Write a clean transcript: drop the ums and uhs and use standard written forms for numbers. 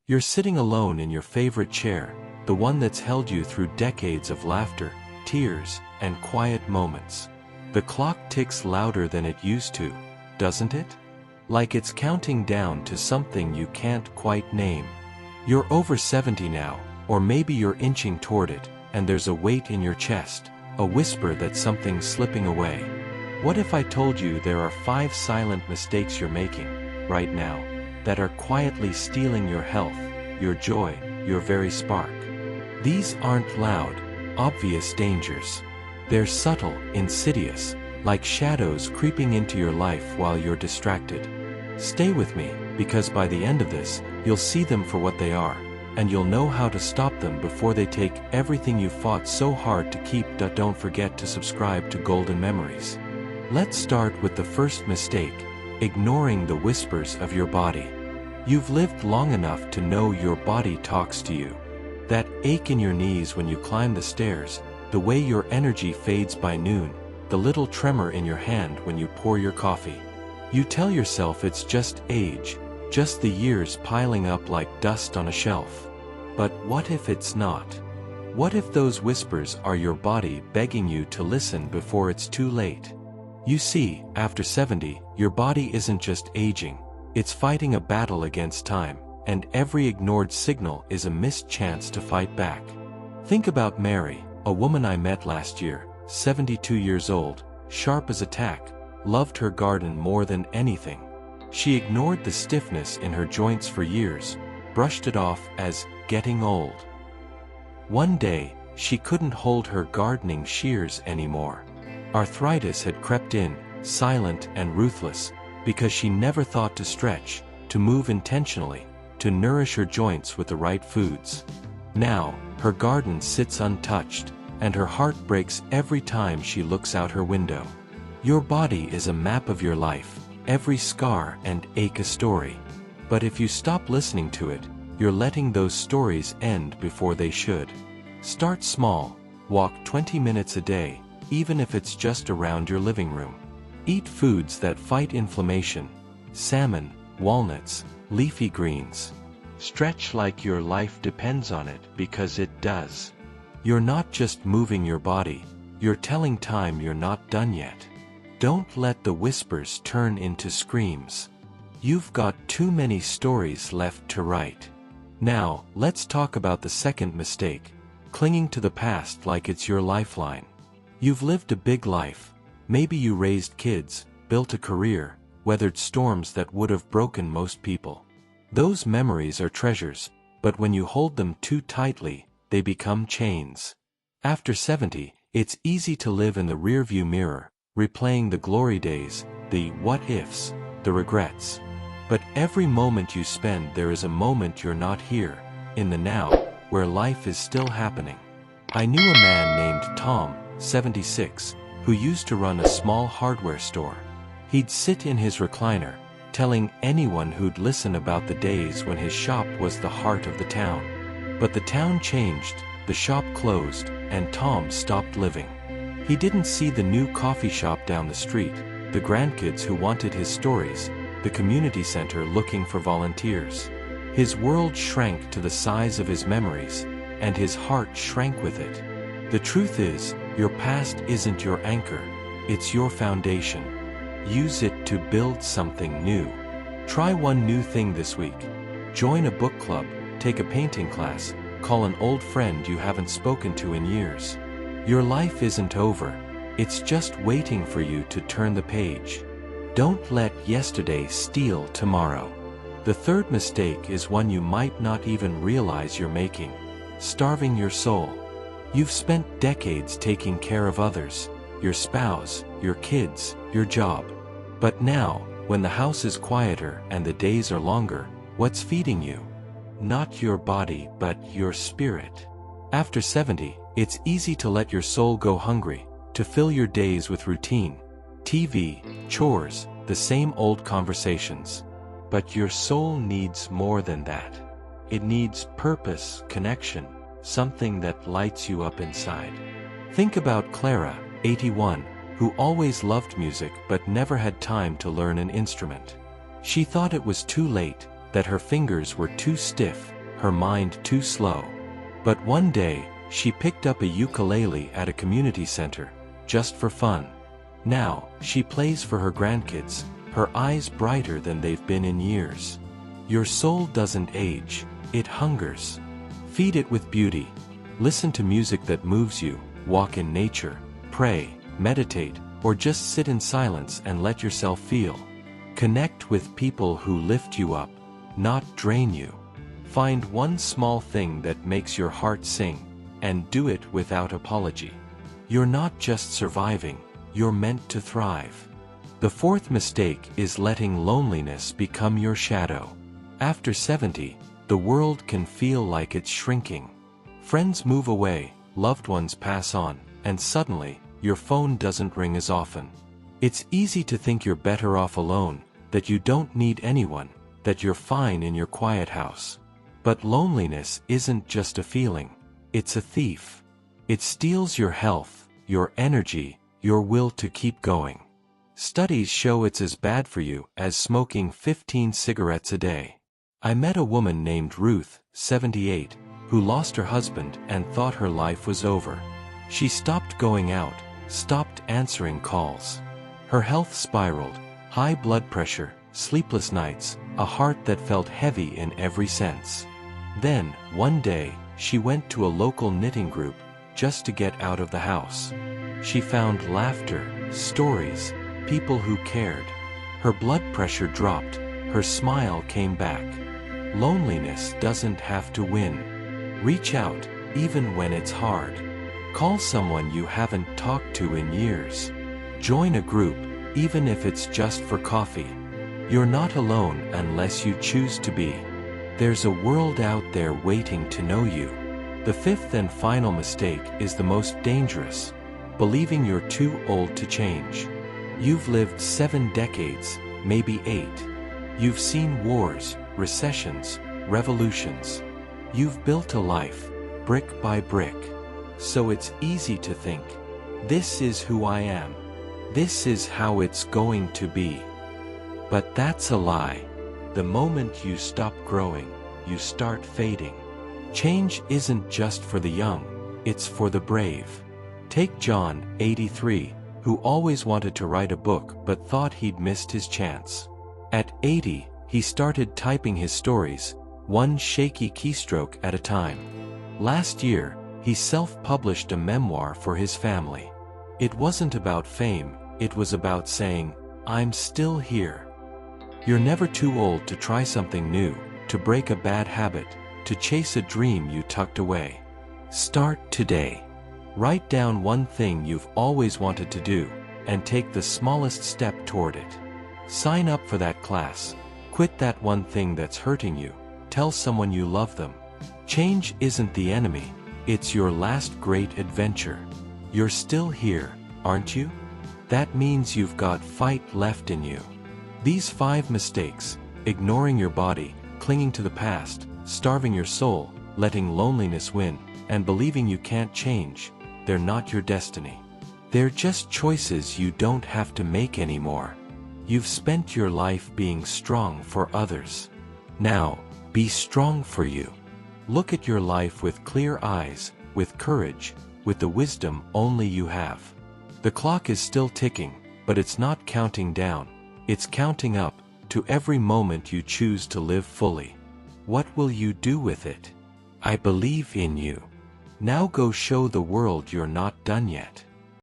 You're sitting alone in your favorite chair, the one that's held you through decades of laughter, tears, and quiet moments. The clock ticks louder than it used to, doesn't it? Like it's counting down to something you can't quite name. You're over 70 now, or maybe you're inching toward it, and there's a weight in your chest, a whisper that something's slipping away. What if I told you there are 5 silent mistakes you're making, right now, that are quietly stealing your health, your joy, your very spark? These aren't loud, obvious dangers. They're subtle, insidious, like shadows creeping into your life while you're distracted. Stay with me, because by the end of this, you'll see them for what they are, and you'll know how to stop them before they take everything you fought so hard to keep. Don't forget to subscribe to Golden Memories. Let's start with the first mistake, ignoring the whispers of your body. You've lived long enough to know your body talks to you. That ache in your knees when you climb the stairs, the way your energy fades by noon, the little tremor in your hand when you pour your coffee. You tell yourself it's just age, just the years piling up like dust on a shelf. But what if it's not? What if those whispers are your body begging you to listen before it's too late? You see, after 70, your body isn't just aging, it's fighting a battle against time, and every ignored signal is a missed chance to fight back. Think about Mary, a woman I met last year, 72 years old, sharp as a tack, loved her garden more than anything. She ignored the stiffness in her joints for years, brushed it off as getting old. One day, she couldn't hold her gardening shears anymore. Arthritis had crept in, silent and ruthless, because she never thought to stretch, to move intentionally, to nourish her joints with the right foods. Now, her garden sits untouched, and her heart breaks every time she looks out her window. Your body is a map of your life, every scar and ache a story. But if you stop listening to it, you're letting those stories end before they should. Start small, walk 20 minutes a day, even if it's just around your living room. Eat foods that fight inflammation, salmon, walnuts, leafy greens. Stretch like your life depends on it, because it does. You're not just moving your body, you're telling time you're not done yet. Don't let the whispers turn into screams. You've got too many stories left to write. Now, let's talk about the second mistake, clinging to the past like it's your lifeline. You've lived a big life. Maybe you raised kids, built a career, weathered storms that would have broken most people. Those memories are treasures, but when you hold them too tightly, they become chains. After 70, it's easy to live in the rearview mirror, replaying the glory days, the what-ifs, the regrets. But every moment you spend, there is a moment you're not here, in the now, where life is still happening. I knew a man named Tom, 76, who used to run a small hardware store. He'd sit in his recliner, telling anyone who'd listen about the days when his shop was the heart of the town. But the town changed, the shop closed, and Tom stopped living. He didn't see the new coffee shop down the street, the grandkids who wanted his stories, the community center looking for volunteers. His world shrank to the size of his memories, and his heart shrank with it. The truth is, your past isn't your anchor, it's your foundation. Use it to build something new. Try one new thing this week. Join a book club, take a painting class, call an old friend you haven't spoken to in years. Your life isn't over, it's just waiting for you to turn the page. Don't let yesterday steal tomorrow. The third mistake is one you might not even realize you're making: starving your soul. You've spent decades taking care of others, your spouse, your kids, your job. But now, when the house is quieter and the days are longer, what's feeding you? Not your body, but your spirit. After 70, it's easy to let your soul go hungry, to fill your days with routine, TV, chores, the same old conversations. But your soul needs more than that. It needs purpose, connection, something that lights you up inside. Think about Clara, 81, who always loved music but never had time to learn an instrument. She thought it was too late, that her fingers were too stiff, her mind too slow. But one day, she picked up a ukulele at a community center, just for fun. Now, she plays for her grandkids, her eyes brighter than they've been in years. Your soul doesn't age, it hungers. Feed it with beauty. Listen to music that moves you, walk in nature, pray, meditate, or just sit in silence and let yourself feel. Connect with people who lift you up, not drain you. Find one small thing that makes your heart sing, and do it without apology. You're not just surviving, you're meant to thrive. The fourth mistake is letting loneliness become your shadow. After 70, the world can feel like it's shrinking. Friends move away, loved ones pass on, and suddenly, your phone doesn't ring as often. It's easy to think you're better off alone, that you don't need anyone, that you're fine in your quiet house. But loneliness isn't just a feeling, it's a thief. It steals your health, your energy, your will to keep going. Studies show it's as bad for you as smoking 15 cigarettes a day. I met a woman named Ruth, 78, who lost her husband and thought her life was over. She stopped going out, stopped answering calls. Her health spiraled, high blood pressure, sleepless nights, a heart that felt heavy in every sense. Then, one day, she went to a local knitting group, just to get out of the house. She found laughter, stories, people who cared. Her blood pressure dropped, her smile came back. Loneliness doesn't have to win. Reach out, even when it's hard. Call someone you haven't talked to in years. Join a group, even if it's just for coffee. You're not alone unless you choose to be. There's a world out there waiting to know you. The fifth and final mistake is the most dangerous: believing you're too old to change. You've lived 7 decades, maybe 8. You've seen wars, recessions, revolutions. You've built a life, brick by brick. So it's easy to think, this is who I am. This is how it's going to be. But that's a lie. The moment you stop growing, you start fading. Change isn't just for the young, it's for the brave. Take John, 83, who always wanted to write a book but thought he'd missed his chance. At 80, he started typing his stories, one shaky keystroke at a time. Last year, he self-published a memoir for his family. It wasn't about fame, it was about saying, I'm still here. You're never too old to try something new, to break a bad habit, to chase a dream you tucked away. Start today. Write down one thing you've always wanted to do, and take the smallest step toward it. Sign up for that class. Quit that one thing that's hurting you. Tell someone you love them. Change isn't the enemy, it's your last great adventure. You're still here, aren't you? That means you've got fight left in you. These 5 mistakes, ignoring your body, clinging to the past, starving your soul, letting loneliness win, and believing you can't change, they're not your destiny. They're just choices you don't have to make anymore. You've spent your life being strong for others. Now, be strong for you. Look at your life with clear eyes, with courage, with the wisdom only you have. The clock is still ticking, but it's not counting down. It's counting up, to every moment you choose to live fully. What will you do with it? I believe in you. Now go show the world you're not done yet.